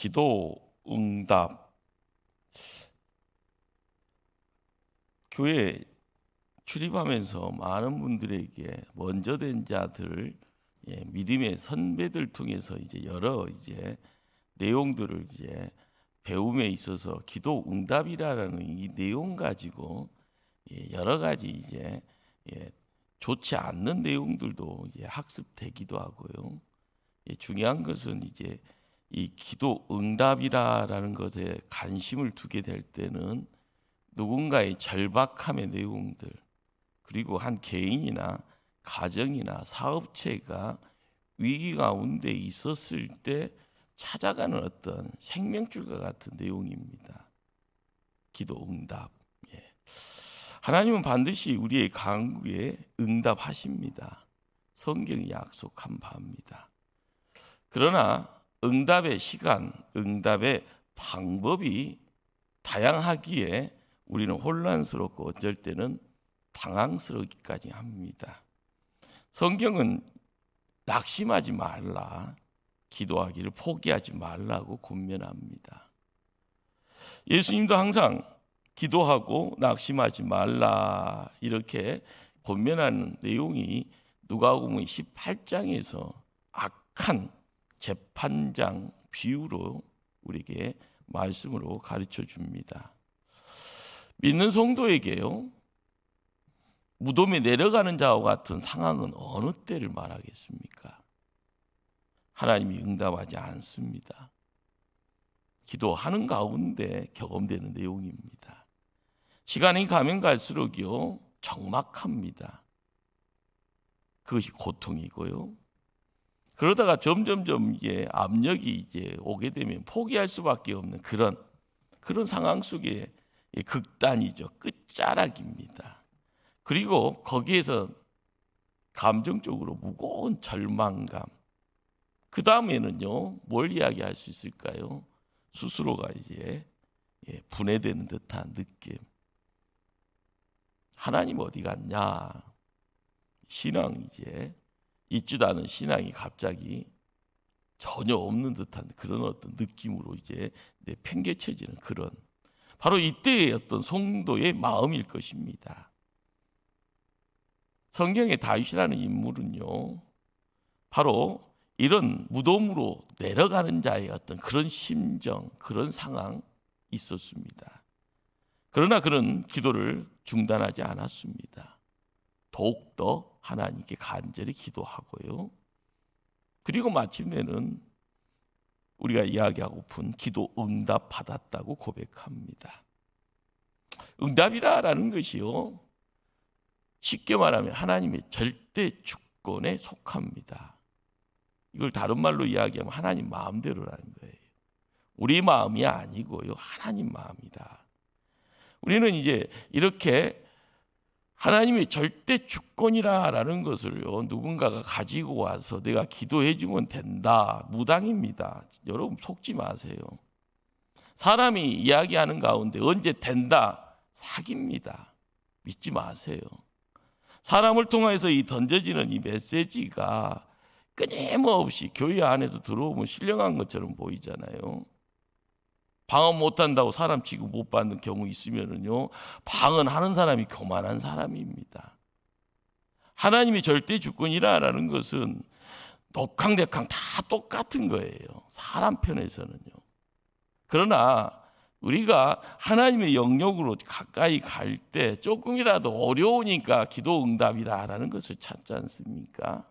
기도 응답. 교회 출입하면서 많은 분들에게 먼저 된 자들, 믿음의 선배들 통해서 여러 내용들을 배움에 있어서 기도 응답이라는 이 내용 가지고 여러 가지 좋지 않는 내용들도 학습되기도 하고요. 중요한 것은 이 기도 응답이라는 것에 관심을 두게 될 때는 누군가의 절박함의 내용들, 그리고 한 개인이나 가정이나 사업체가 위기 가운데 있었을 때 찾아가는 어떤 생명줄과 같은 내용입니다. 기도 응답. 하나님은 반드시 우리의 간구에 응답하십니다. 성경이 약속한 바입니다. 그러나 응답의 시간, 응답의 방법이 다양하기에 우리는 혼란스럽고 어쩔 때는 당황스럽기까지 합니다. 성경은 낙심하지 말라, 기도하기를 포기하지 말라고 권면합니다. 예수님도 항상 기도하고 낙심하지 말라 이렇게 권면하는 내용이 누가복음 18장에서 악한 재판장 비유로 우리에게 말씀으로 가르쳐 줍니다. 믿는 성도에게요, 무덤에 내려가는 자와 같은 상황은 어느 때를 말하겠습니까? 하나님이 응답하지 않습니다. 기도하는 가운데 경험되는 내용입니다. 시간이 가면 갈수록요 적막합니다. 그것이 고통이고요. 그러다가 점점점 압력이 오게 되면 포기할 수밖에 없는 그런 상황 속에 극단이죠. 끝자락입니다. 그리고 거기에서 감정적으로 무거운 절망감. 그 다음에는요, 뭘 이야기할 수 있을까요? 스스로가 분해되는 듯한 느낌. 하나님 어디 갔냐? 신앙 있지도 않은 신앙이 갑자기 전혀 없는 듯한 그런 어떤 느낌으로 내팽개쳐지는 그런, 바로 이때의 어떤 성도의 마음일 것입니다. 성경의 다윗이라는 인물은요, 바로 이런 무덤으로 내려가는 자의 어떤 그런 심정, 그런 상황 있었습니다. 그러나 그런 기도를 중단하지 않았습니다. 더욱더 하나님께 간절히 기도하고요. 그리고 마침내는 우리가 이야기하고픈 기도 응답 받았다고 고백합니다. 응답이라는 것이요, 쉽게 말하면 하나님의 절대 주권에 속합니다. 이걸 다른 말로 이야기하면 하나님 마음대로라는 거예요. 우리 마음이 아니고요, 하나님 마음이다. 우리는 이렇게 하나님의 절대 주권이라는 것을요, 누군가가 가지고 와서 내가 기도해 주면 된다, 무당입니다. 여러분 속지 마세요. 사람이 이야기하는 가운데 언제 된다, 사기입니다. 믿지 마세요. 사람을 통해서 던져지는 이 메시지가 끊임없이 교회 안에서 들어오면 신령한 것처럼 보이잖아요. 방언 못한다고 사람 취급 못 받는 경우 있으면은요, 방언하는 사람이 교만한 사람입니다. 하나님의 절대 주권이라는 것은 녹캉대캉 다 똑같은 거예요, 사람 편에서는요. 그러나 우리가 하나님의 영역으로 가까이 갈 때 조금이라도 어려우니까 기도 응답이라는 것을 찾지 않습니까?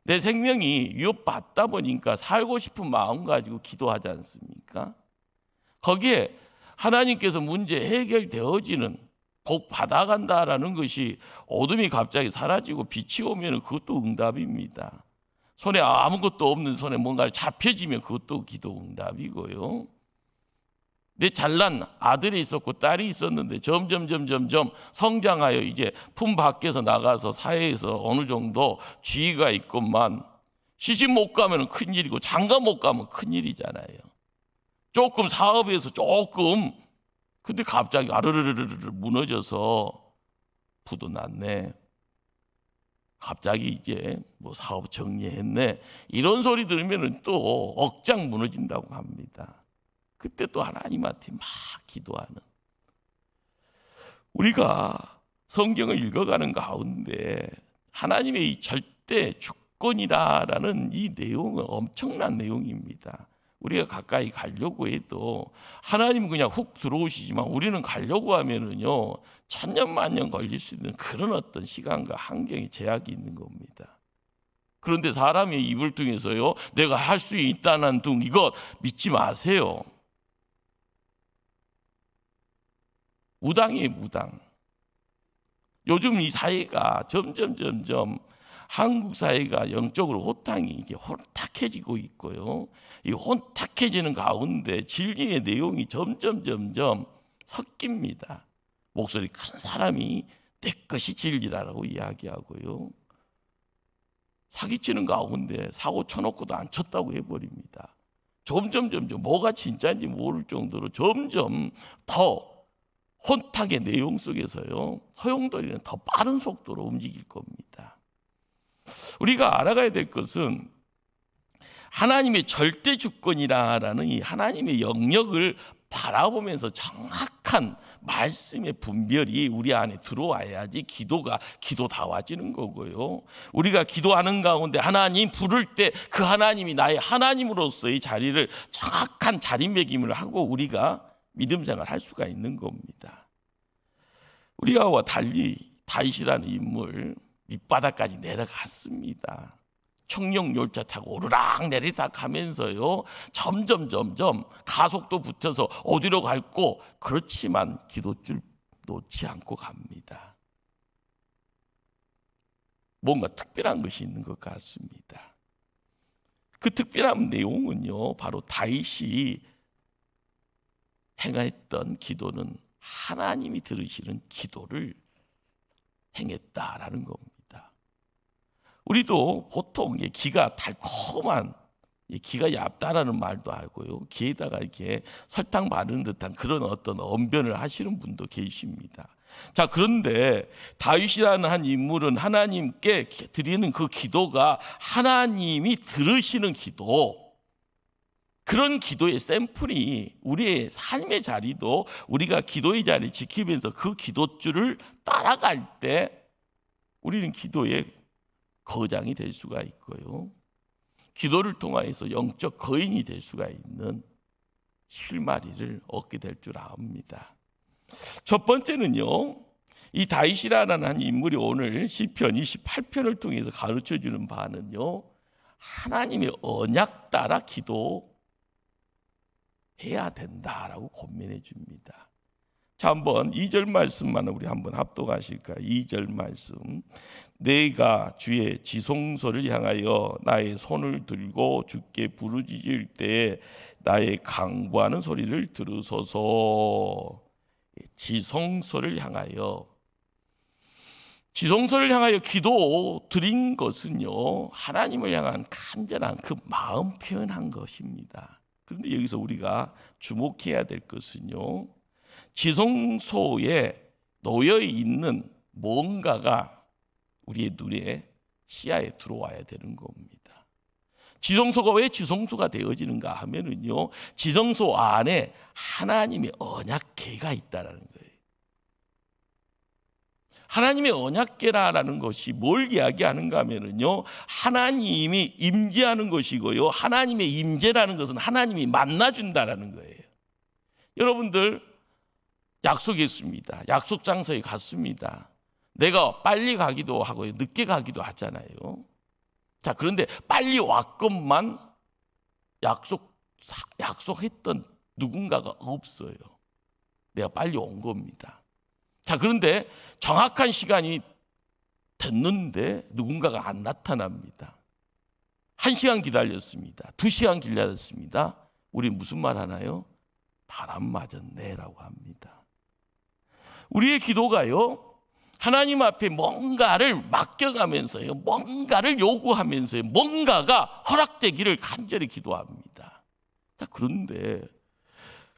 내 생명이 위협받다 보니까 살고 싶은 마음 가지고 기도하지 않습니까? 거기에 하나님께서 문제 해결되어지는, 복 받아간다라는 것이, 어둠이 갑자기 사라지고 빛이 오면 그것도 응답입니다. 손에 아무것도 없는 손에 뭔가를 잡혀지면 그것도 기도 응답이고요. 내 잘난 아들이 있었고 딸이 있었는데 점점 성장하여 품 밖에서 나가서 사회에서 어느 정도 지위가 있건만 시집 못 가면 큰일이고 장가 못 가면 큰일이잖아요. 조금 사업에서 근데 갑자기 아르르르르 무너져서 부도 났네. 갑자기 이제 뭐 사업 정리했네 이런 소리 들으면 또 억장 무너진다고 합니다. 그때 또 하나님한테 막 기도하는, 우리가 성경을 읽어가는 가운데 하나님의 이 절대 주권이다라는 이 내용은 엄청난 내용입니다. 우리가 가까이 가려고 해도 하나님은 그냥 훅 들어오시지만 우리는 가려고 하면은요 천년만년 걸릴 수 있는 그런 어떤 시간과 환경의 제약이 있는 겁니다. 그런데 사람의 입을 통해서요 내가 할 수 있다는 둥 이것 믿지 마세요. 무당이에요, 무당. 요즘 이 사회가 점점 한국 사회가 영적으로 호탕이 이게 혼탁해지고 있고요. 이 혼탁해지는 가운데 진리의 내용이 점점 섞입니다. 목소리 큰 사람이 내 것이 진리라고 이야기하고요. 사기치는 가운데 사고 쳐놓고도 안 쳤다고 해버립니다. 점점 뭐가 진짜인지 모를 정도로 점점 더 혼탁의 내용 속에서요 소용돌이는 더 빠른 속도로 움직일 겁니다. 우리가 알아가야 될 것은 하나님의 절대 주권이라는 이 하나님의 영역을 바라보면서 정확한 말씀의 분별이 우리 안에 들어와야지 기도가 기도다워지는 거고요. 우리가 기도하는 가운데 하나님 부를 때 그 하나님이 나의 하나님으로서의 자리를 정확한 자리매김을 하고 우리가 믿음 생활을 할 수가 있는 겁니다. 우리와 달리 다윗이라는 인물 밑바닥까지 내려갔습니다. 청룡 열차 타고 오르락 내리락 하면서요 점점 가속도 붙여서 어디로 갈고 그렇지만 기도줄 놓지 않고 갑니다. 뭔가 특별한 것이 있는 것 같습니다. 그 특별한 내용은요 바로 다윗이 행했던 기도는 하나님이 들으시는 기도를 행했다라는 겁니다. 우리도 보통 기가 달콤한, 기가 얇다라는 말도 하고요. 기에다가 이렇게 설탕 바르는 듯한 그런 어떤 언변을 하시는 분도 계십니다. 자, 그런데 다윗이라는 한 인물은 하나님께 드리는 그 기도가 하나님이 들으시는 기도, 그런 기도의 샘플이 우리의 삶의 자리도 우리가 기도의 자리를 지키면서 그 기도줄을 따라갈 때 우리는 기도의 거장이 될 수가 있고요. 기도를 통하여서 영적 거인이 될 수가 있는 실마리를 얻게 될 줄 압니다. 첫 번째는요. 이 다윗이라는 한 인물이 오늘 시편 28편을 통해서 가르쳐주는 바는요. 하나님의 언약 따라 기도해야 된다라고 권면해 줍니다. 자, 한번 2절 말씀만 우리 한번 합독하실까요? 2절 말씀. 내가 주의 지성소를 향하여 나의 손을 들고 주께 부르짖을 때에 나의 강구하는 소리를 들으소서. 지성소를 향하여 기도 드린 것은요 하나님을 향한 간절한 그 마음 표현한 것입니다. 그런데 여기서 우리가 주목해야 될 것은요 지성소에 놓여 있는 뭔가가 우리의 눈에 시야에 들어와야 되는 겁니다. 지성소가 왜 지성소가 되어지는가 하면은요 지성소 안에 하나님의 언약궤가 있다라는 거예요. 하나님의 언약궤라는 것이 뭘 이야기하는가 하면은요 하나님이 임재하는 것이고요 하나님의 임재라는 것은 하나님이 만나준다라는 거예요. 여러분들 약속했습니다. 약속 장소에 갔습니다. 내가 빨리 가기도 하고 늦게 가기도 하잖아요. 자, 그런데 빨리 왔건만 약속했던 누군가가 없어요. 내가 빨리 온 겁니다. 자, 그런데 정확한 시간이 됐는데 누군가가 안 나타납니다. 1시간 기다렸습니다. 2시간 기다렸습니다. 우리 무슨 말 하나요? 바람 맞았네라고 합니다. 우리의 기도가요 하나님 앞에 뭔가를 맡겨가면서요 뭔가를 요구하면서요 뭔가가 허락되기를 간절히 기도합니다. 자, 그런데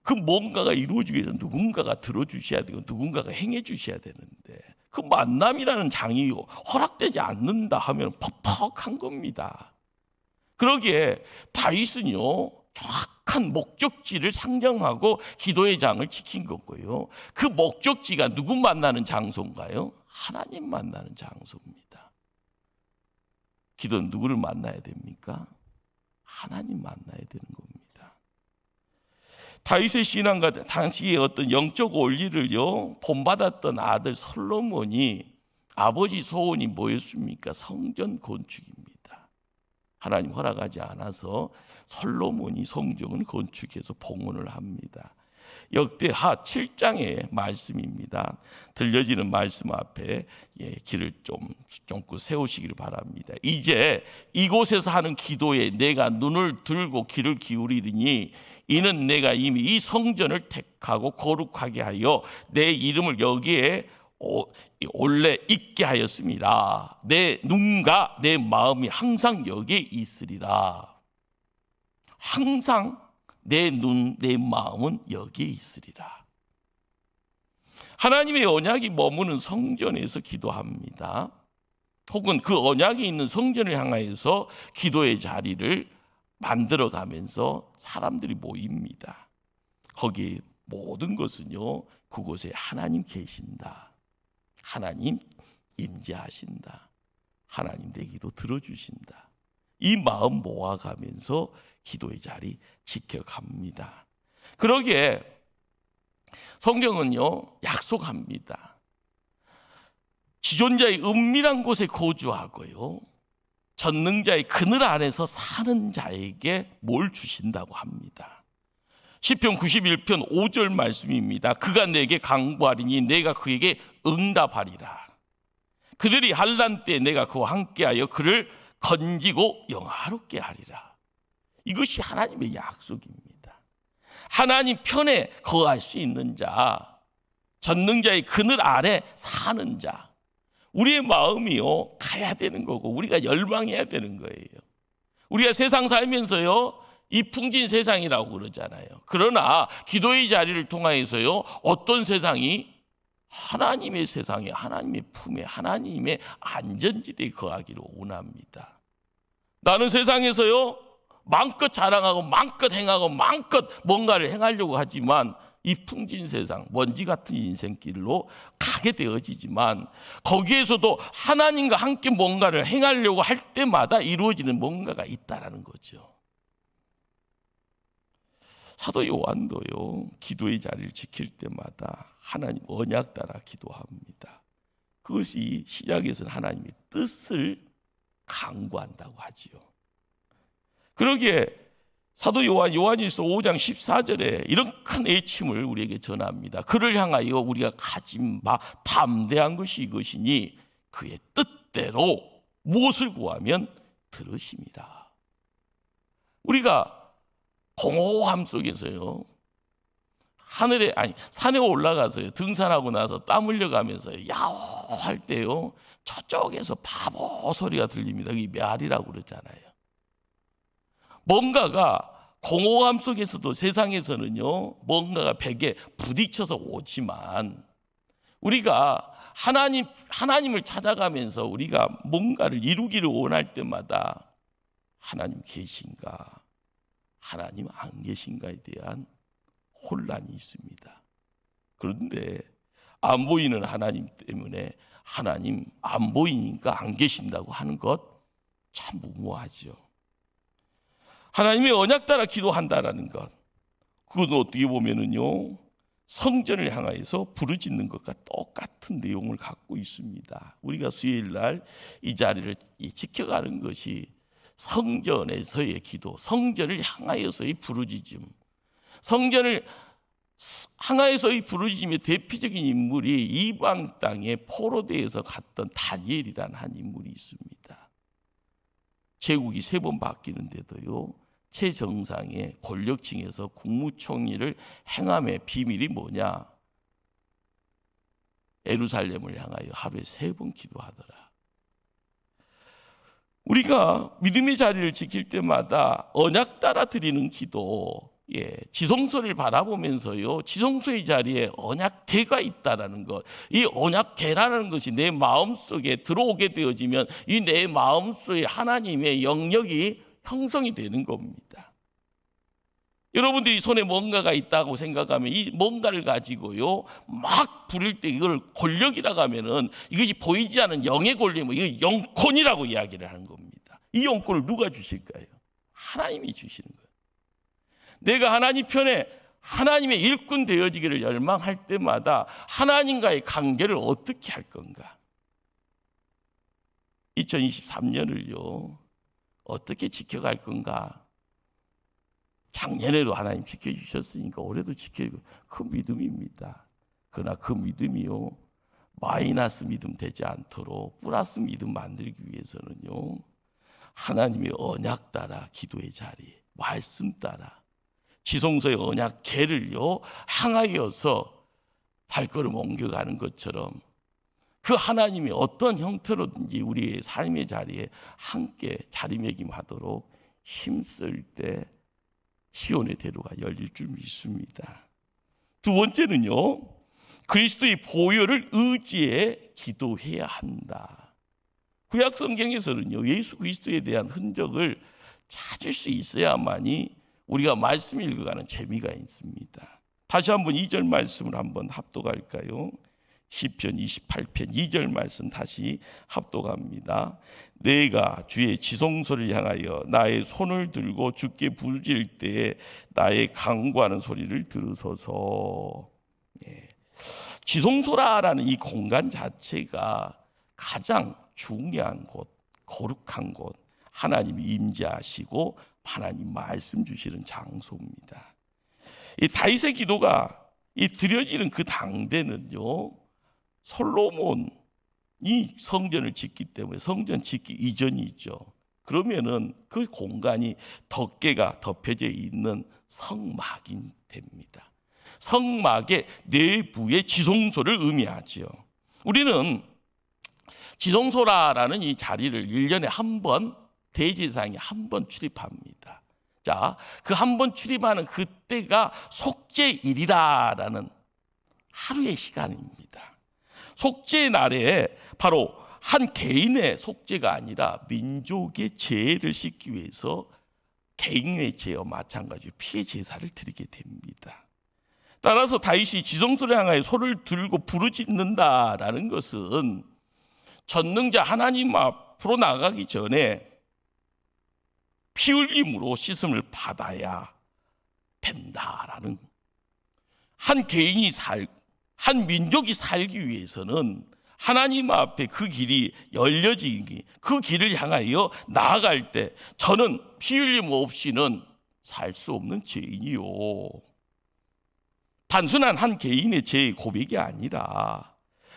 그 뭔가가 이루어지기 위해서 누군가가 들어주셔야 되고 누군가가 행해 주셔야 되는데 그 만남이라는 장이 허락되지 않는다 하면 퍽퍽한 겁니다. 그러기에 다윗은요, 정확한 목적지를 상정하고 기도의 장을 지킨 거고요. 그 목적지가 누구 만나는 장소인가요? 하나님 만나는 장소입니다. 기도는 누구를 만나야 됩니까? 하나님 만나야 되는 겁니다. 다윗의 신앙과 당시의 어떤 영적 원리를요, 본받았던 아들 솔로몬이 아버지 소원이 뭐였습니까? 성전 건축입니다. 하나님 허락하지 않아서 솔로몬이 성전을 건축해서 봉헌을 합니다. 역대하 7장의 말씀입니다. 들려지는 말씀 앞에 길을 좀 세우시기를 바랍니다. 이제 이곳에서 하는 기도에 내가 눈을 들고 귀를 기울이리니 이는 내가 이미 이 성전을 택하고 거룩하게 하여 내 이름을 여기에 올래 있게 하였습니다. 내 눈과 내 마음이 항상 여기에 있으리라. 항상 내 눈, 내 마음은 여기에 있으리라. 하나님의 언약이 머무는 성전에서 기도합니다. 혹은 그 언약이 있는 성전을 향하여서 기도의 자리를 만들어가면서 사람들이 모입니다. 거기에 모든 것은요, 그곳에 하나님 계신다. 하나님 임재하신다. 하나님 내 기도 들어주신다. 이 마음 모아가면서 기도의 자리 지켜갑니다. 그러기에 성경은요, 약속합니다. 지존자의 은밀한 곳에 거주하고요, 전능자의 그늘 안에서 사는 자에게 뭘 주신다고 합니다. 시편 91편 5절 말씀입니다. 그가 내게 강구하리니 내가 그에게 응답하리라. 그들이 환난 때 내가 그와 함께하여 그를 건지고 영화롭게 하리라. 이것이 하나님의 약속입니다. 하나님 편에 거할 수 있는 자, 전능자의 그늘 아래 사는 자, 우리의 마음이요, 가야 되는 거고 우리가 열망해야 되는 거예요. 우리가 세상 살면서요, 이 풍진 세상이라고 그러잖아요. 그러나 기도의 자리를 통하여서요, 어떤 세상이 하나님의 세상에, 하나님의 품에, 하나님의 안전지대에 거하기를 원합니다. 나는 세상에서요, 마음껏 자랑하고 마음껏 행하고 마음껏 뭔가를 행하려고 하지만 이 풍진 세상, 먼지 같은 인생길로 가게 되어지지만 거기에서도 하나님과 함께 뭔가를 행하려고 할 때마다 이루어지는 뭔가가 있다라는 거죠. 사도 요한도요, 기도의 자리를 지킬 때마다 하나님 언약 따라 기도합니다. 그것이 신약에서는 하나님의 뜻을 강구한다고 하지요. 그러기에 사도 요한일서 5장 14절에 이런 큰 애침을 우리에게 전합니다. 그를 향하여 우리가 가진 바 담대한 것이 이것이니 그의 뜻대로 무엇을 구하면 들으심이라. 우리가 공허함 속에서요, 산에 올라가서요, 등산하고 나서 땀 흘려가면서 야호할 때요, 저쪽에서 바보 소리가 들립니다. 그게 메아리라고 그러잖아요. 뭔가가 공허함 속에서도 세상에서는요, 뭔가가 벽에 부딪혀서 오지만 우리가 하나님을 찾아가면서 우리가 뭔가를 이루기를 원할 때마다 하나님 계신가, 하나님 안 계신가에 대한 혼란이 있습니다. 그런데 안 보이는 하나님 때문에 하나님 안 보이니까 안 계신다고 하는 것 참 무모하죠. 하나님의 언약 따라 기도한다라는 것, 그건 어떻게 보면은요, 성전을 향하여서 부르짖는 것과 똑같은 내용을 갖고 있습니다. 우리가 수요일 날 이 자리를 지켜가는 것이 성전에서의 기도, 성전을 향하여서의 부르짖음, 성전을 향하여서의 부르짖음의 대표적인 인물이 이방 땅에 포로되어서 갔던 다니엘이라는 한 인물이 있습니다. 제국이 3번 바뀌는데도요, 최정상의 권력층에서 국무총리를 행함의 비밀이 뭐냐? 예루살렘을 향하여 하루에 3번 기도하더라. 우리가 믿음의 자리를 지킬 때마다 언약 따라 드리는 기도, 지성소를 바라보면서요, 지성소의 자리에 언약궤가 있다라는 것, 이 언약궤라는 것이 내 마음속에 들어오게 되어지면 이 내 마음속에 하나님의 영역이 형성이 되는 겁니다. 여러분들이 손에 뭔가가 있다고 생각하면 이 뭔가를 가지고요 막 부릴 때 이걸 권력이라고 하면은 이것이 보이지 않는 영의 권리면 이거 영권이라고 이야기를 하는 겁니다. 이 영권을 누가 주실까요? 하나님이 주시는 거예요. 내가 하나님 편에 하나님의 일꾼 되어지기를 열망할 때마다 하나님과의 관계를 어떻게 할 건가? 2023년을요 어떻게 지켜갈 건가? 작년에도 하나님 지켜주셨으니까 올해도 지켜주고 그 믿음입니다. 그러나 그 믿음이요 마이너스 믿음 되지 않도록 플러스 믿음 만들기 위해서는요 하나님의 언약 따라 기도의 자리, 말씀 따라 지성소의 언약궤를요 향하여서 발걸음 옮겨가는 것처럼 그 하나님이 어떤 형태로든지 우리의 삶의 자리에 함께 자리매김하도록 힘쓸 때 시온의 대로가 열릴 줄 믿습니다. 두 번째는요, 그리스도의 보혈을 의지해 기도해야 한다. 구약 성경에서는요, 예수 그리스도에 대한 흔적을 찾을 수 있어야만이 우리가 말씀 읽어가는 재미가 있습니다. 다시 한번 2절 말씀을 한번 합독할까요? 시편 28편 2절 말씀 다시 합독합니다. 내가 주의 지성소를 향하여 나의 손을 들고 주께 부르짖을 때에 나의 간구하는 소리를 들으소서. 지성소라는 이 공간 자체가 가장 중요한 곳, 거룩한 곳, 하나님이 임재하시고 하나님 말씀 주시는 장소입니다. 이 다윗의 기도가 이 드려지는 그 당대는요 솔로몬이 성전을 짓기 때문에 성전 짓기 이전이죠. 그러면은 그 공간이 덮개가 덮여져 있는 성막이 됩니다. 성막의 내부의 지성소를 의미하죠. 우리는 지성소라는 이 자리를 1년에 한 번 대제사장이 한 번 출입합니다. 자, 그 한 번 출입하는 그때가 속죄일이라는 하루의 시간입니다. 속죄의 날에 바로 한 개인의 속죄가 아니라 민족의 죄를 씻기 위해서 개인의 죄와 마찬가지로 피해 제사를 드리게 됩니다. 따라서 다윗이 지성소를 향하여 손을 들고 부르짖는다라는 것은 전능자 하나님 앞으로 나가기 전에 피 흘림으로 씻음을 받아야 된다라는, 한 개인이 한 민족이 살기 위해서는 하나님 앞에 그 길이 열려지기, 그 길을 향하여 나아갈 때 저는 피 흘림 없이는 살 수 없는 죄인이요, 단순한 한 개인의 죄의 고백이 아니라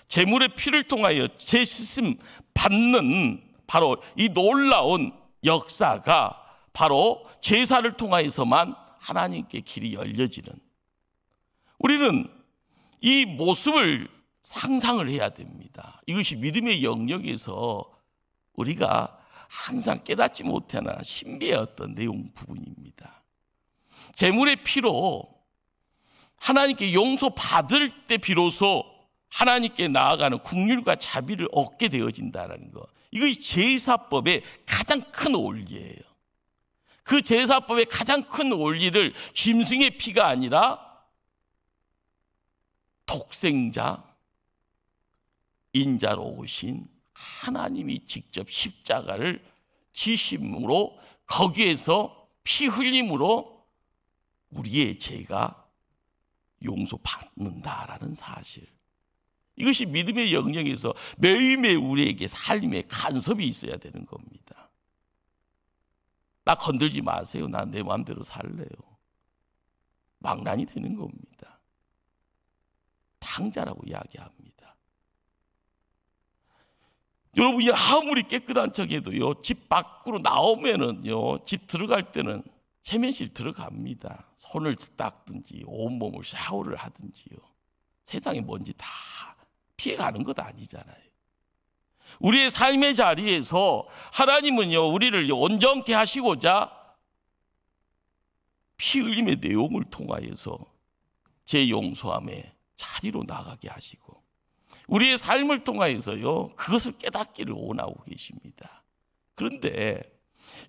제물의 피를 통하여 죄 씻음 받는 바로 이 놀라운 역사가 바로 제사를 통하여서만 하나님께 길이 열려지는, 우리는 이 모습을 상상을 해야 됩니다. 이것이 믿음의 영역에서 우리가 항상 깨닫지 못하는 신비의 내용 부분입니다. 제물의 피로 하나님께 용서받을 때 비로소 하나님께 나아가는 긍휼과 자비를 얻게 되어진다는 것, 이것이 제사법의 가장 큰 원리예요. 그 제사법의 가장 큰 원리를 짐승의 피가 아니라 독생자, 인자로 오신 하나님이 직접 십자가를 지심으로 거기에서 피 흘림으로 우리의 죄가 용서받는다라는 사실, 이것이 믿음의 영역에서 매일매일 우리에게 삶의 간섭이 있어야 되는 겁니다. 나 건들지 마세요. 난 내 마음대로 살래요. 망난이 되는 겁니다. 탕자라고 이야기합니다. 여러분이 아무리 깨끗한 척해도요, 집 밖으로 나오면은요, 집 들어갈 때는 세면실 들어갑니다. 손을 닦든지 온몸을 샤워를 하든지요. 세상의 먼지 다 피해가는 것 아니잖아요. 우리의 삶의 자리에서 하나님은요, 우리를 온전케 하시고자 피 흘림의 내용을 통하여서 제 용서함의 자리로 나가게 하시고 우리의 삶을 통하여서요 그것을 깨닫기를 원하고 계십니다. 그런데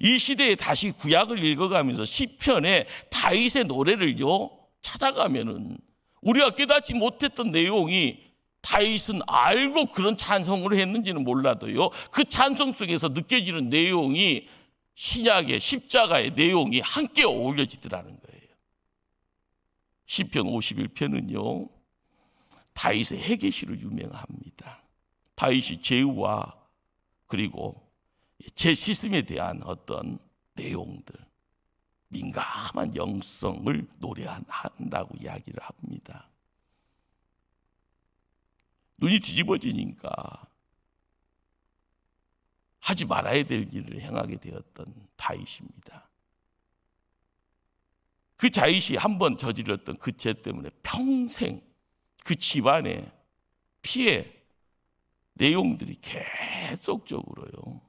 이 시대에 다시 구약을 읽어가면서 시편의 다윗의 노래를요 찾아가면은 우리가 깨닫지 못했던 내용이 다윗은 알고 그런 찬송을 했는지는 몰라도요 그 찬송 속에서 느껴지는 내용이 신약의 십자가의 내용이 함께 어울려지더라는 거예요. 시편 51편은요 다윗의 회개시로 유명합니다. 다윗이 죄와 그리고 죄 씻음에 대한 어떤 내용들, 민감한 영성을 노래한다고 이야기를 합니다. 눈이 뒤집어지니까 하지 말아야 될 일을 행하게 되었던 다윗입니다. 그 다윗이 한번 저질렀던 그 죄 때문에 평생 그 집안의 피해 내용들이 계속적으로요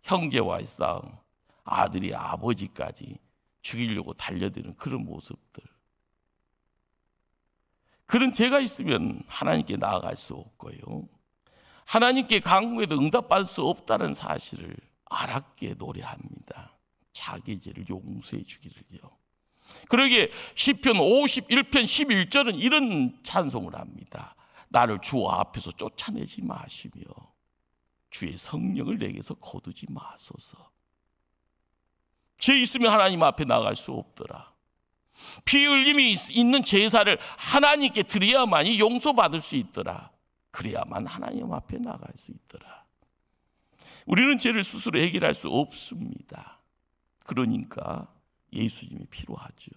형제와의 싸움, 아들이 아버지까지 죽이려고 달려드는 그런 모습들. 그런 죄가 있으면 하나님께 나아갈 수 없고요 하나님께 간구해도 응답받을 수 없다는 사실을 알았기에 노래합니다. 자기 죄를 용서해 주기를요. 그러기에 시편 51편 11절은 이런 찬송을 합니다. 나를 주 앞에서 쫓아내지 마시며 주의 성령을 내게서 거두지 마소서. 죄 있으면 하나님 앞에 나갈 수 없더라. 피 흘림이 있는 제사를 하나님께 드려야만이 용서받을 수 있더라. 그래야만 하나님 앞에 나갈 수 있더라. 우리는 죄를 스스로 해결할 수 없습니다. 그러니까 예수님이 필요하죠.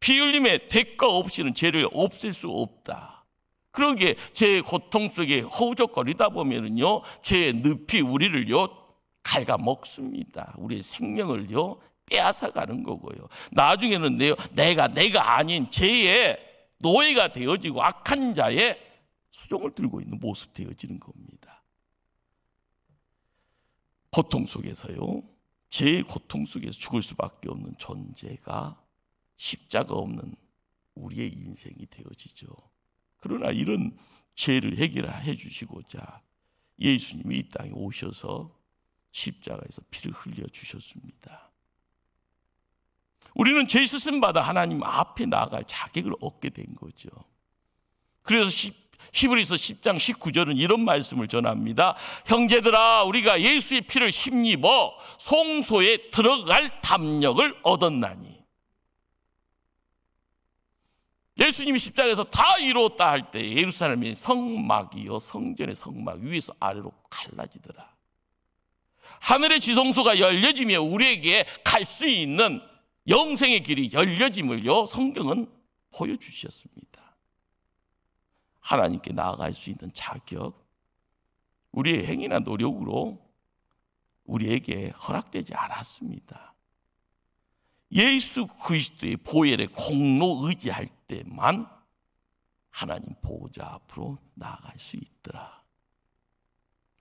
피 흘림의 대가 없이는 죄를 없앨 수 없다. 그러기에 죄의 고통 속에 허우적거리다 보면은요 죄의 늪이 우리를요 갉아먹습니다. 우리의 생명을요 빼앗아가는 거고요. 나중에는 내가 아닌 죄의 노예가 되어지고 악한 자의 수종을 들고 있는 모습 되어지는 겁니다. 고통 속에서요 죄의 고통 속에서 죽을 수밖에 없는 존재가 십자가 없는 우리의 인생이 되어지죠. 그러나 이런 죄를 해결해 주시고자 예수님이 이 땅에 오셔서 십자가에서 피를 흘려 주셨습니다. 우리는 죄 씻음 받아 하나님 앞에 나아갈 자격을 얻게 된 거죠. 그래서 히브리서 10장 19절은 이런 말씀을 전합니다. 형제들아 우리가 예수의 피를 힘입어 성소에 들어갈 담력을 얻었나니. 예수님이 십자가에서 다 이루었다 할 때 예루살렘의 성막이요 성전의 성막 위에서 아래로 갈라지더라. 하늘의 지성소가 열려지며 우리에게 갈 수 있는 영생의 길이 열려짐을요 성경은 보여주셨습니다. 하나님께 나아갈 수 있는 자격, 우리의 행위나 노력으로 우리에게 허락되지 않았습니다. 예수 그리스도의 보혈의 공로 의지할 때만 하나님 보호자 앞으로 나아갈 수 있더라.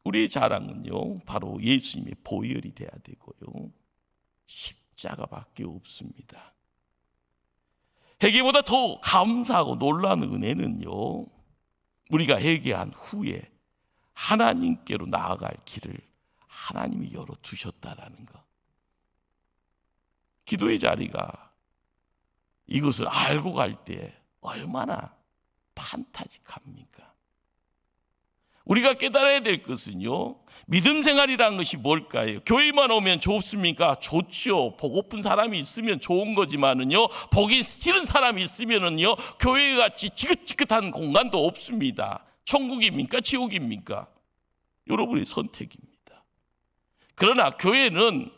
우리의 자랑은요 바로 예수님의 보혈이 돼야 되고요 십자가밖에 없습니다. 회개보다 더 감사하고 놀라운 은혜는요 우리가 회개한 후에 하나님께로 나아갈 길을 하나님이 열어두셨다라는 것. 기도의 자리가 이것을 알고 갈 때 얼마나 판타직합니까? 우리가 깨달아야 될 것은요 믿음 생활이라는 것이 뭘까요? 교회만 오면 좋습니까? 좋지요. 보고픈 사람이 있으면 좋은 거지만은요 보기 싫은 사람이 있으면은요 교회같이 지긋지긋한 공간도 없습니다. 천국입니까? 지옥입니까? 여러분의 선택입니다. 그러나 교회는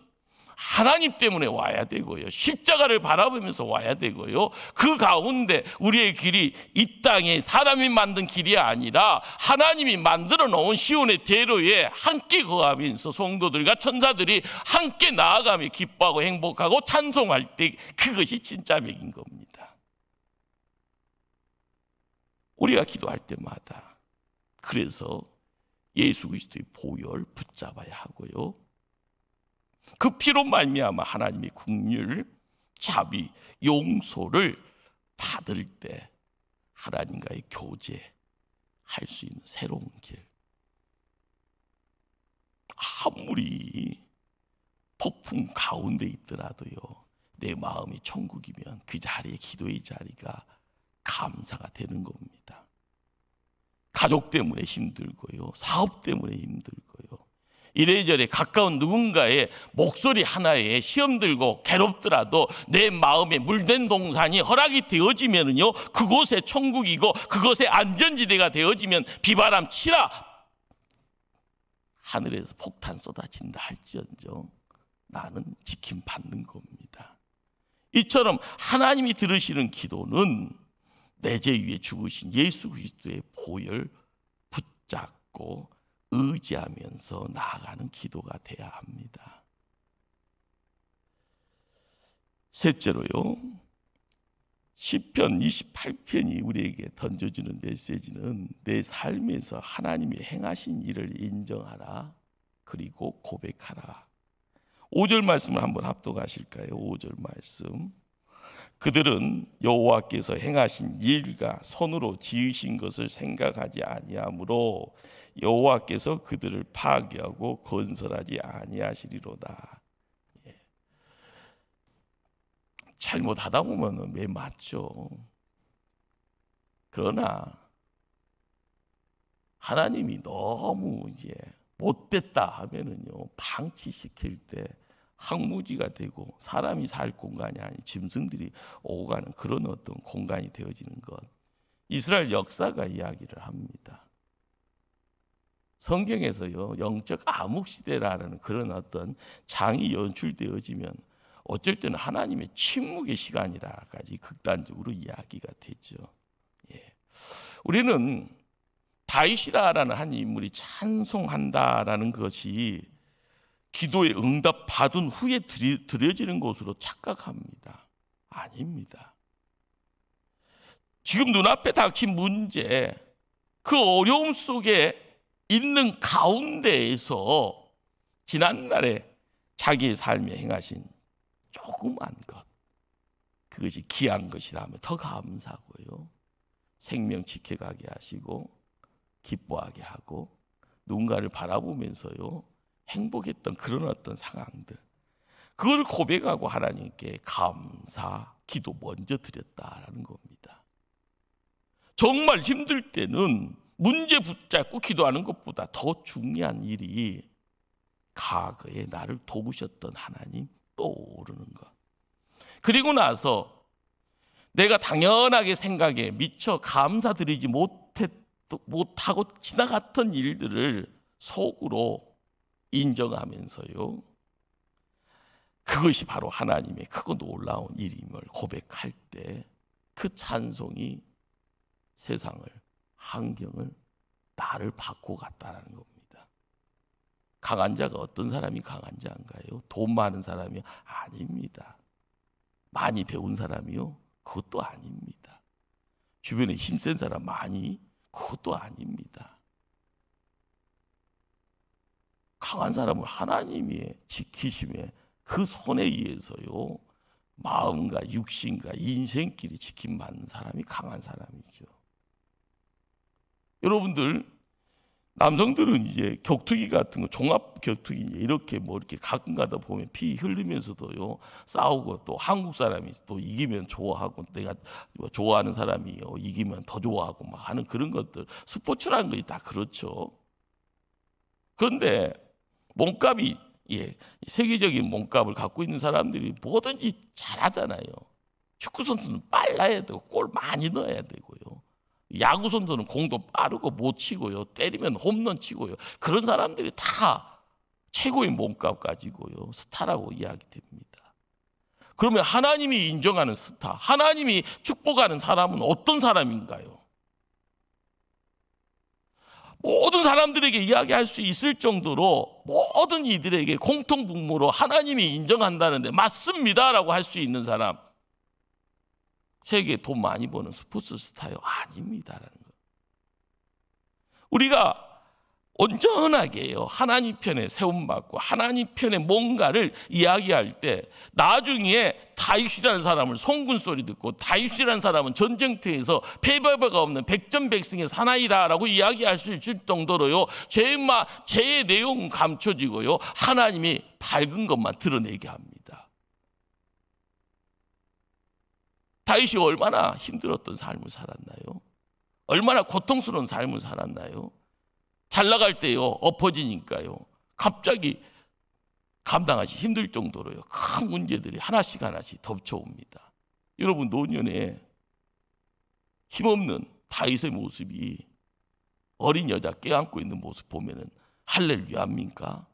하나님 때문에 와야 되고요 십자가를 바라보면서 와야 되고요 그 가운데 우리의 길이 이 땅에 사람이 만든 길이 아니라 하나님이 만들어 놓은 시온의 대로에 함께 거하면서 성도들과 천사들이 함께 나아가며 기뻐하고 행복하고 찬송할 때 그것이 진짜 맥인 겁니다. 우리가 기도할 때마다 그래서 예수 그리스도의 보혈 붙잡아야 하고요 그 피로 말미암아 하나님의 긍휼, 자비, 용서를 받을 때 하나님과의 교제할 수 있는 새로운 길. 아무리 폭풍 가운데 있더라도요, 내 마음이 천국이면 그 자리에, 기도의 자리가 감사가 되는 겁니다. 가족 때문에 힘들고요, 사업 때문에 힘들고요, 이래저래 가까운 누군가의 목소리 하나에 시험 들고 괴롭더라도 내 마음에 물된 동산이 허락이 되어지면요, 그곳에 천국이고 그곳에 안전지대가 되어지면 비바람 치라 하늘에서 폭탄 쏟아진다 할지언정 나는 지킴 받는 겁니다. 이처럼 하나님이 들으시는 기도는 내 죄 위에 죽으신 예수 그리스도의 보혈 붙잡고 의지하면서 나아가는 기도가 돼야 합니다. 셋째로요, 시편 28편이 우리에게 던져주는 메시지는 내 삶에서 하나님이 행하신 일을 인정하라, 그리고 고백하라. 5절 말씀을 한번 합독하실까요? 5절 말씀. 그들은 여호와께서 행하신 일과 손으로 지으신 것을 생각하지 아니하므로 여호와께서 그들을 파괴하고 건설하지 아니하시리로다. 잘못하다 보면 왜 맞죠. 그러나 하나님이 너무 이제 못됐다 하면은요, 방치시킬 때 항무지가 되고 사람이 살 공간이 아닌 짐승들이 오고 가는 그런 어떤 공간이 되어지는 것, 이스라엘 역사가 이야기를 합니다. 성경에서요, 영적 암흑시대라는 그런 어떤 장이 연출되어지면 어쩔 때는 하나님의 침묵의 시간이라까지 극단적으로 이야기가 되죠. 우리는 다윗이라는 한 인물이 찬송한다라는 것이 기도에 응답 받은 후에 드려지는 것으로 착각합니다. 아닙니다. 지금 눈앞에 닥친 문제, 그 어려움 속에 있는 가운데에서 지난날에 자기의 삶에 행하신 조그만 것, 그것이 귀한 것이라면 더 감사하고요, 생명 지켜가게 하시고 기뻐하게 하고 누군가를 바라보면서요 행복했던 그런 어떤 상황들, 그걸 고백하고 하나님께 감사 기도 먼저 드렸다라는 겁니다. 정말 힘들 때는 문제 붙잡고 기도하는 것보다 더 중요한 일이 과거에 나를 도우셨던 하나님 떠오르는 것, 그리고 나서 내가 당연하게 생각에 미처 감사드리지 못하고 지나갔던 일들을 속으로 인정하면서요, 그것이 바로 하나님의 크고 놀라운 일임을 고백할 때 그 찬송이 세상을, 환경을, 나를 바꾸어 갔다는 겁니다. 강한 자가 어떤 사람이 강한 자인가요? 돈 많은 사람이요? 아닙니다. 많이 배운 사람이요? 그것도 아닙니다. 주변에 힘센 사람 많이? 그것도 아닙니다. 강한 사람을 하나님이 지키심에 그 손에 의해서요, 마음과 육신과 인생끼리 지킴받는 사람이 강한 사람이죠. 여러분들, 남성들은 이제 격투기 같은 거, 종합 격투기 이렇게 이렇게 가끔가다 보면 피 흘리면서도요 싸우고, 또 한국 사람이 또 이기면 좋아하고, 내가 좋아하는 사람이 이기면 더 좋아하고 막 하는 그런 것들, 스포츠라는 것이 다 그렇죠. 그런데 몸값이 세계적인 몸값을 갖고 있는 사람들이 뭐든지 잘하잖아요. 축구 선수는 빨라야 되고 골 많이 넣어야 되고요. 야구 선수는 공도 빠르고 못 치고요, 때리면 홈런 치고요. 그런 사람들이 다 최고의 몸값 가지고요 스타라고 이야기됩니다. 그러면 하나님이 인정하는 스타, 하나님이 축복하는 사람은 어떤 사람인가요? 모든 사람들에게 이야기할 수 있을 정도로 모든 이들에게 공통분모로 하나님이 인정한다는데 맞습니다라고 할 수 있는 사람, 세계에 돈 많이 버는 스포츠 스타요? 아닙니다라는 거. 우리가 온전하게요, 하나님 편에 세움받고 하나님 편에 뭔가를 이야기할 때 나중에 다윗이라는 사람을 송군 소리 듣고 다윗이라는 사람은 전쟁터에서 패배가 없는 백전백승의 사나이다라고 이야기할 수 있을 정도로요, 죄의 내용은 감춰지고요, 하나님이 밝은 것만 드러내게 합니다. 다윗이 얼마나 힘들었던 삶을 살았나요? 얼마나 고통스러운 삶을 살았나요? 잘 나갈 때요, 엎어지니까요, 갑자기 감당하기 힘들 정도로요, 큰 문제들이 하나씩 덮쳐옵니다. 여러분, 노년에 힘없는 다윗의 모습이 어린 여자 껴안고 있는 모습 보면은 할렐루야입니까?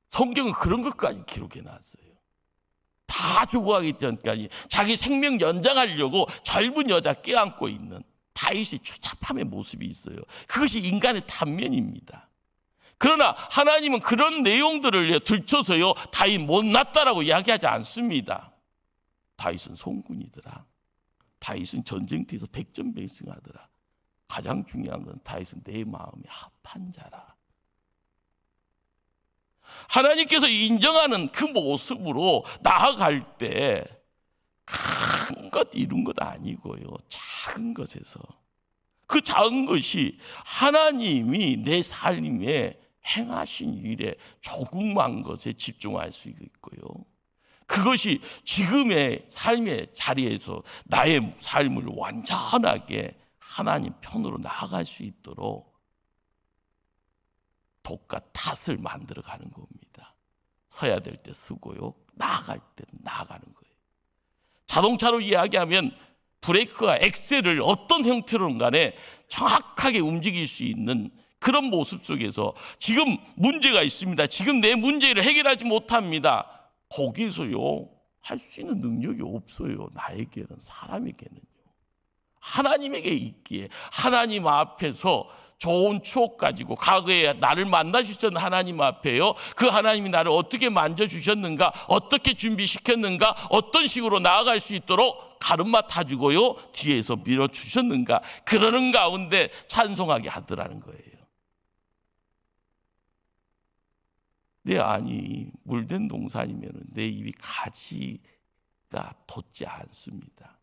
성경은 그런 것까지 기록해 놨어요. 다 죽어가기 전까지 자기 생명 연장하려고 젊은 여자 껴안고 있는 다윗의 추잡함의 모습이 있어요. 그것이 인간의 단면입니다. 그러나 하나님은 그런 내용들을 들춰서요, 다윗 못났다라고 이야기하지 않습니다. 다윗은 송군이더라. 다윗은 전쟁터에서 백전백승하더라. 가장 중요한 건 다윗은 내 마음에 합한 자라. 하나님께서 인정하는 그 모습으로 나아갈 때 큰 것 이룬 것 아니고요, 작은 것에서, 그 작은 것이 하나님이 내 삶에 행하신 일에 조그만 것에 집중할 수 있고요, 그것이 지금의 삶의 자리에서 나의 삶을 완전하게 하나님 편으로 나아갈 수 있도록 독과 탓을 만들어가는 겁니다. 서야 될 때 서고요, 나아갈 때 나아가는 거예요. 자동차로 이야기하면 브레이크와 엑셀을 어떤 형태로든 간에 정확하게 움직일 수 있는 그런 모습 속에서 지금 문제가 있습니다. 지금 내 문제를 해결하지 못합니다. 거기에서요, 할 수 있는 능력이 없어요. 나에게는, 사람에게는요. 하나님에게 있기에 하나님 앞에서 좋은 추억 가지고 과거에 나를 만나주셨던 하나님 앞에요, 그 하나님이 나를 어떻게 만져주셨는가, 어떻게 준비시켰는가, 어떤 식으로 나아갈 수 있도록 가르마 타주고요, 뒤에서 밀어주셨는가, 그러는 가운데 찬송하게 하더라는 거예요. 내 안이 물된 동산이면 내 입이 가지가 돋지 않습니다.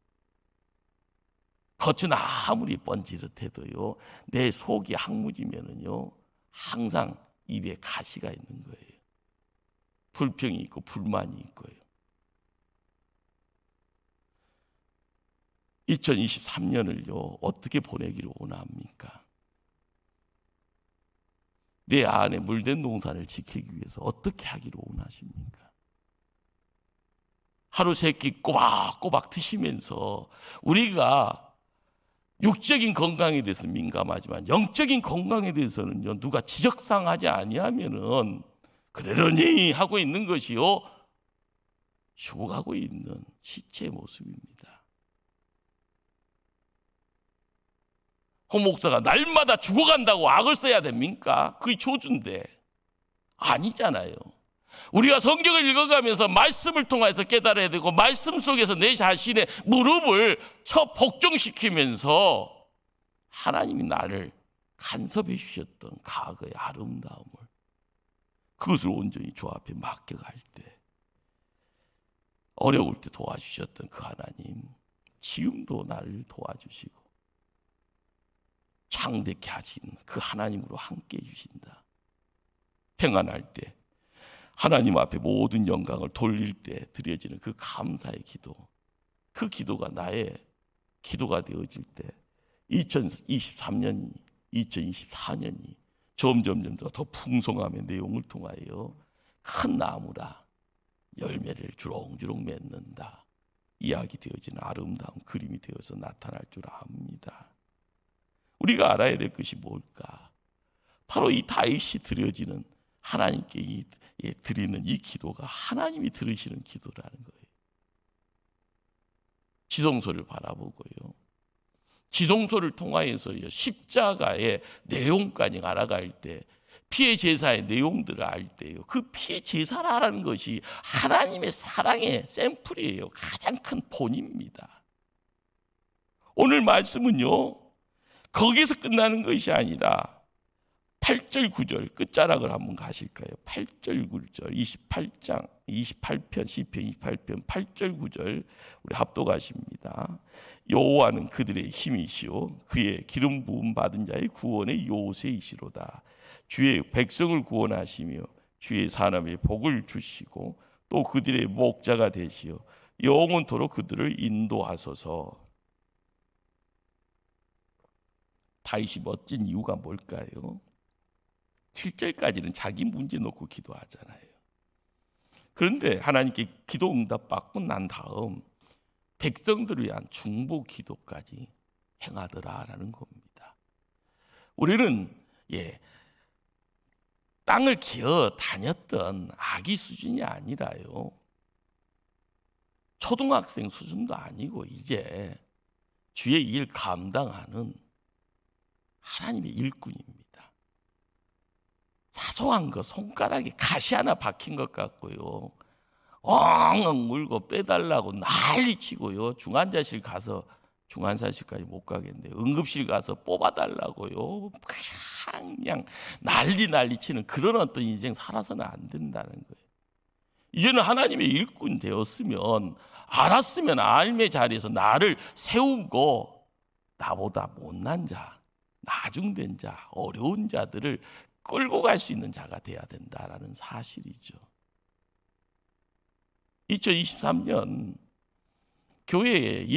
겉은 아무리 번지듯해도요, 내 속이 항무지면은요, 항상 입에 가시가 있는 거예요. 불평이 있고 불만이 있고요. 2023년을요, 어떻게 보내기를 원합니까? 내 안에 물된 동산을 지키기 위해서 어떻게 하기를 원하십니까? 하루 세 끼 꼬박꼬박 드시면서 우리가 육적인 건강에 대해서 민감하지만 영적인 건강에 대해서는요, 누가 지적상하지 아니하면은 그러려니 하고 있는 것이요, 죽어가고 있는 시체의 모습입니다. 홍 목사가 날마다 죽어간다고 악을 써야 됩니까? 그게 저주인데. 아니잖아요. 우리가 성경을 읽어가면서 말씀을 통해서 깨달아야 되고, 말씀 속에서 내 자신의 무릎을 복종시키면서 하나님이 나를 간섭해 주셨던 과거의 아름다움을, 그것을 온전히 주 앞에 맡겨갈 때, 어려울 때 도와주셨던 그 하나님, 지금도 나를 도와주시고 창대케 하신 그 하나님으로 함께 해주신다. 평안할 때, 하나님 앞에 모든 영광을 돌릴 때 드려지는 그 감사의 기도, 그 기도가 나의 기도가 되어질 때 2023년이 2024년이 점점 더 풍성함의 내용을 통하여 큰 나무라 열매를 주렁주렁 맺는다 이야기 되어지는 아름다운 그림이 되어서 나타날 줄 압니다. 우리가 알아야 될 것이 뭘까? 바로 이 다윗이 드려지는, 하나님께 드리는 이 기도가 하나님이 들으시는 기도라는 거예요. 지성소를 바라보고요, 지성소를 통하여서요, 십자가의 내용까지 알아갈 때, 피해 제사의 내용들을 알 때요, 그 피해 제사라는 것이 하나님의 사랑의 샘플이에요. 가장 큰 본입니다. 오늘 말씀은요, 거기서 끝나는 것이 아니라 8절 9절 끝자락을 한번 가실까요? 8절 9절 28장 28편 시편 28편 8절 9절 우리 합독하십니다. 여호와는 그들의 힘이시오 그의 기름 부음 받은 자의 구원의 요새이시로다. 주의 백성을 구원하시며 주의 사람의 복을 주시고 또 그들의 목자가 되시어 영원토록 그들을 인도하소서. 다윗이 멋진 이유가 뭘까요? 7절까지는 자기 문제 놓고 기도하잖아요. 그런데 하나님께 기도 응답 받고 난 다음 백성들을 위한 중보 기도까지 행하더라라는 겁니다. 우리는 땅을 기어 다녔던 아기 수준이 아니라요. 초등학생 수준도 아니고 이제 주의 일 감당하는 하나님의 일꾼입니다. 사소한 거 손가락에 가시 하나 박힌 것 같고요. 엉엉 울고 빼달라고 난리치고요. 중환자실 가서 중환자실까지 못 가겠네요. 응급실 가서 뽑아달라고요. 그냥 난리치는 그런 어떤 인생 살아서는 안 된다는 거예요. 이제는 하나님의 일꾼 되었으면 알았으면 알매 자리에서 나를 세우고 나보다 못난 자, 나중된 자, 어려운 자들을 끌고 갈 수 있는 자가 돼야 된다라는 사실이죠. 2023년 교회의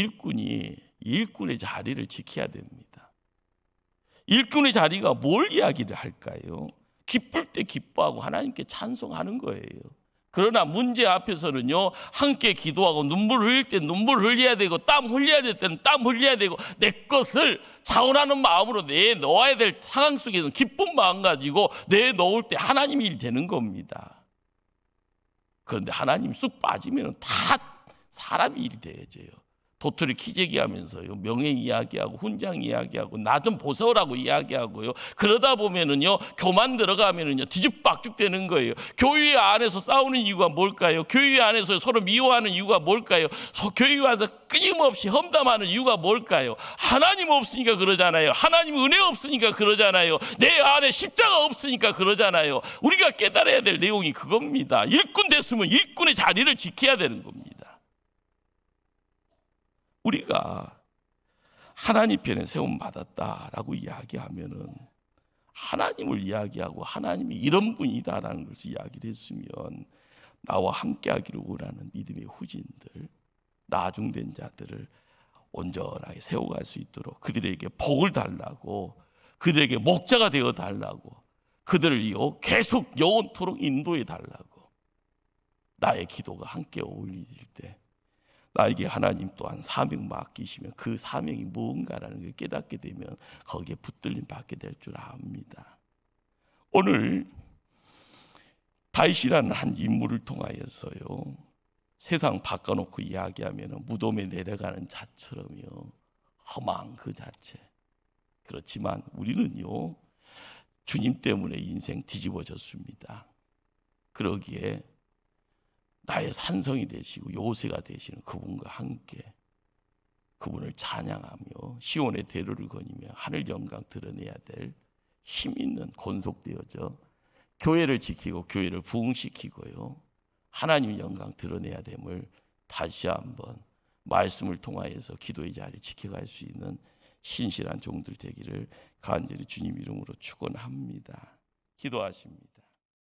일꾼의 자리를 지켜야 됩니다. 일꾼의 자리가 뭘 이야기를 할까요? 기쁠 때 기뻐하고 하나님께 찬송하는 거예요. 그러나 문제 앞에서는요, 함께 기도하고 눈물 흘릴 때 눈물 흘려야 되고 땀 흘려야 될 때는 땀 흘려야 되고 내 것을 자원하는 마음으로 내놓아야 될 상황 속에서는 기쁜 마음 가지고 내놓을 때 하나님이 일 되는 겁니다. 그런데 하나님 쑥 빠지면 다 사람이 일이 되어져요. 도토리 키재기 하면서요, 명예 이야기하고 훈장 이야기하고 나 좀 보세요라고 이야기하고요. 그러다 보면은요, 교만 들어가면은요 뒤죽박죽 되는 거예요. 교회 안에서 싸우는 이유가 뭘까요? 교회 안에서 서로 미워하는 이유가 뭘까요? 교회 안에서 끊임없이 험담하는 이유가 뭘까요? 하나님 없으니까 그러잖아요. 하나님 은혜 없으니까 그러잖아요. 내 안에 십자가 없으니까 그러잖아요. 우리가 깨달아야 될 내용이 그겁니다. 일꾼 됐으면 일꾼의 자리를 지켜야 되는 겁니다. 우리가 하나님 편에 세움 받았다라고 이야기하면은 하나님을 이야기하고 하나님이 이런 분이다라는 것을 이야기를 했으면 나와 함께하기를 원하는 믿음의 후진들, 나중된 자들을 온전하게 세워갈 수 있도록 그들에게 복을 달라고, 그들에게 목자가 되어 달라고, 그들을 계속 영원토록 인도해 달라고 나의 기도가 함께 어울릴 때 나에게 하나님 또한 사명 맡기시면 그 사명이 무언가라는 걸 깨닫게 되면 거기에 붙들림 받게 될 줄 압니다. 오늘 다윗이라는 한 인물을 통하여서요, 세상 바꿔놓고 이야기하면 무덤에 내려가는 자처럼요, 험한 그 자체. 그렇지만 우리는요, 주님 때문에 인생 뒤집어졌습니다. 그러기에 나의 산성이 되시고 요새가 되시는 그분과 함께 그분을 찬양하며 시온의 대로를 거니며 하늘 영광 드러내야 될 힘 있는 권속되어져 교회를 지키고 교회를 부흥시키고요, 하나님 영광 드러내야 됨을 다시 한번 말씀을 통하여서 기도의 자리 지켜갈 수 있는 신실한 종들 되기를 간절히 주님 이름으로 축원합니다. 기도하십니다.